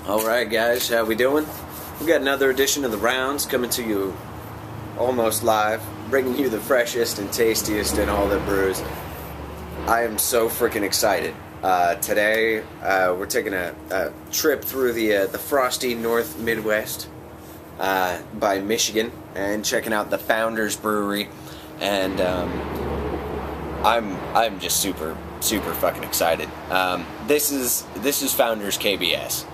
Alright guys, how we doing? We got another edition of The Rounds coming to you almost live, bringing you the freshest and tastiest in all the brews. I am so freaking excited. Today we're taking a trip through the frosty North Midwest by Michigan and checking out the Founders Brewery, and I'm just super fucking excited. This is Founders KBS.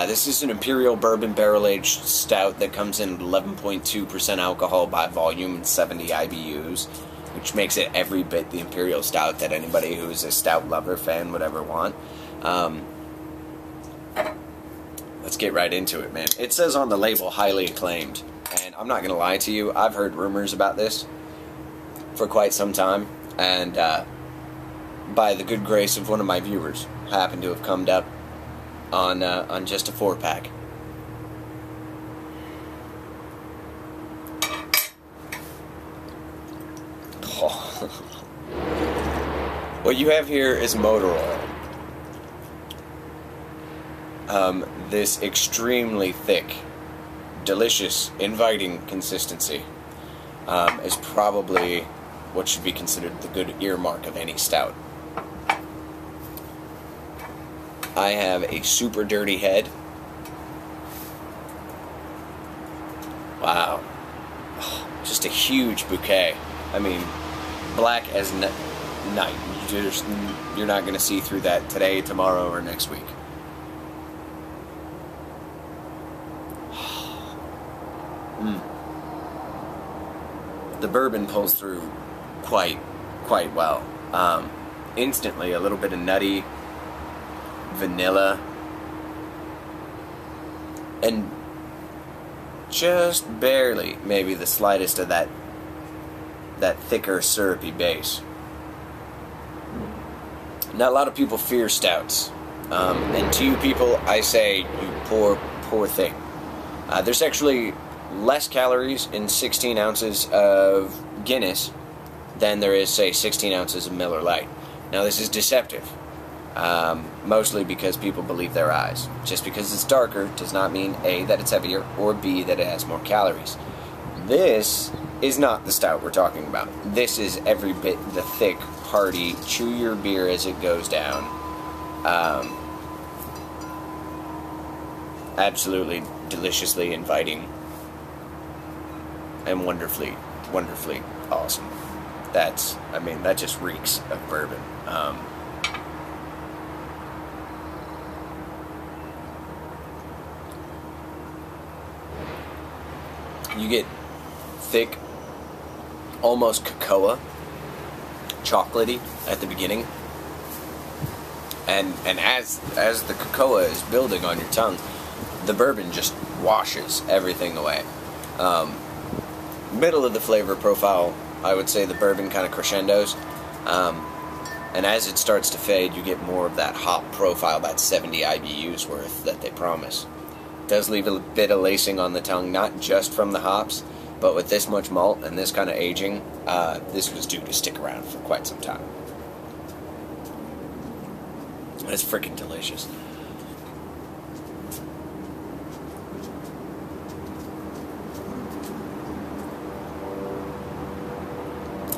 This is an Imperial Bourbon Barrel-Aged Stout that comes in 11.2% alcohol by volume and 70 IBUs, which makes it every bit the Imperial Stout that anybody who's a Stout lover fan would ever want. Let's get right into it, man. It says on the label, highly acclaimed, and I'm not going to lie to you, I've heard rumors about this for quite some time, and by the good grace of one of my viewers, happened to have come up on just a 4-pack. Oh. What you have here is motor oil. This extremely thick, delicious, inviting consistency is probably what should be considered the good earmark of any stout. I have a super dirty head. Wow. Oh, just a huge bouquet. I mean, black as night. You're not going to see through that today, tomorrow, or next week. The bourbon pulls through quite well. Instantly, a little bit of nutty vanilla, and just barely, maybe the slightest of that thicker syrupy base. Not a lot of people fear stouts, and to you people, I say, you poor thing. There's actually less calories in 16 ounces of Guinness than there is, say, 16 ounces of Miller Lite. Now, this is deceptive. Mostly because people believe their eyes. Just because it's darker does not mean A, that it's heavier, or B, that it has more calories. This is not the stout we're talking about. This is every bit the thick, hearty, chew your beer as it goes down. Absolutely deliciously inviting and wonderfully awesome. That just reeks of bourbon. You get thick, almost cocoa, chocolatey at the beginning, and as the cocoa is building on your tongue, the bourbon just washes everything away. Middle of the flavor profile, I would say the bourbon kind of crescendos, and as it starts to fade, you get more of that hop profile, that 70 IBUs worth that they promise. Does leave a bit of lacing on the tongue, not just from the hops, but with this much malt and this kind of aging, this was due to stick around for quite some time. It's freaking delicious.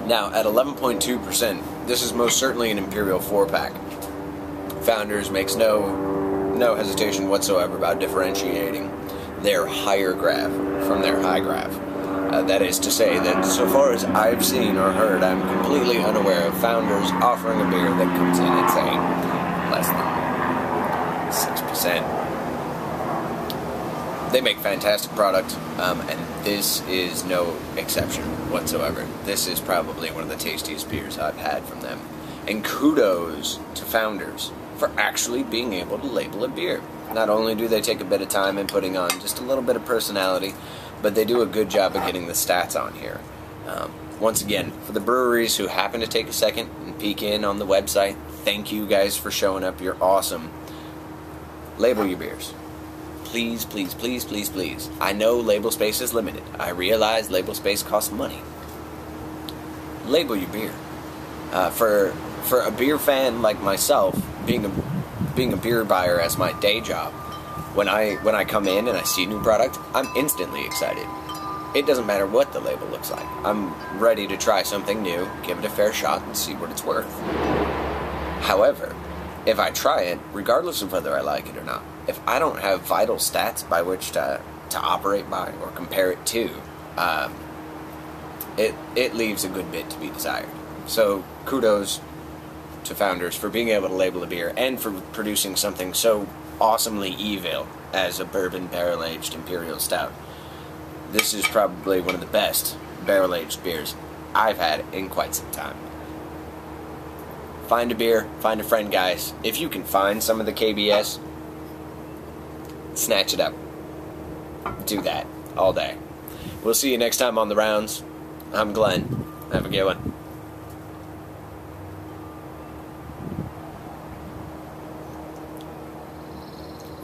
Now, at 11.2%, this is most certainly an Imperial 4-pack. Founders makes no hesitation whatsoever about differentiating their higher graph from their high graph. That is to say that so far as I've seen or heard, I'm completely unaware of Founders offering a beer that comes in at, say, less than 6%. They make fantastic product, and this is no exception whatsoever. This is probably one of the tastiest beers I've had from them. And kudos to Founders for actually being able to label a beer. Not only do they take a bit of time in putting on just a little bit of personality, but they do a good job of getting the stats on here. Once again, for the breweries who happen to take a second and peek in on the website, thank you guys for showing up. You're awesome. Label your beers. Please, please, please, please, please. I know label space is limited. I realize label space costs money. Label your beer. For a beer fan like myself, being a beer buyer as my day job, When I come in and I see a new product, I'm instantly excited. It doesn't matter what the label looks like. I'm ready to try something new, give it a fair shot, and see what it's worth. However, if I try it, regardless of whether I like it or not, if I don't have vital stats by which to operate by or compare it to, it leaves a good bit to be desired. So kudos to Founders for being able to label a beer and for producing something so awesomely evil as a bourbon barrel-aged imperial stout. This is probably one of the best barrel-aged beers I've had in quite some time. Find a beer, find a friend, guys. If you can find some of the KBS, snatch it up. Do that all day. We'll see you next time on the rounds. I'm Glenn. Have a good one.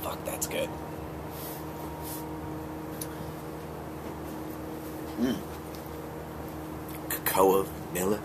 Fuck, that's good. Cocoa, vanilla.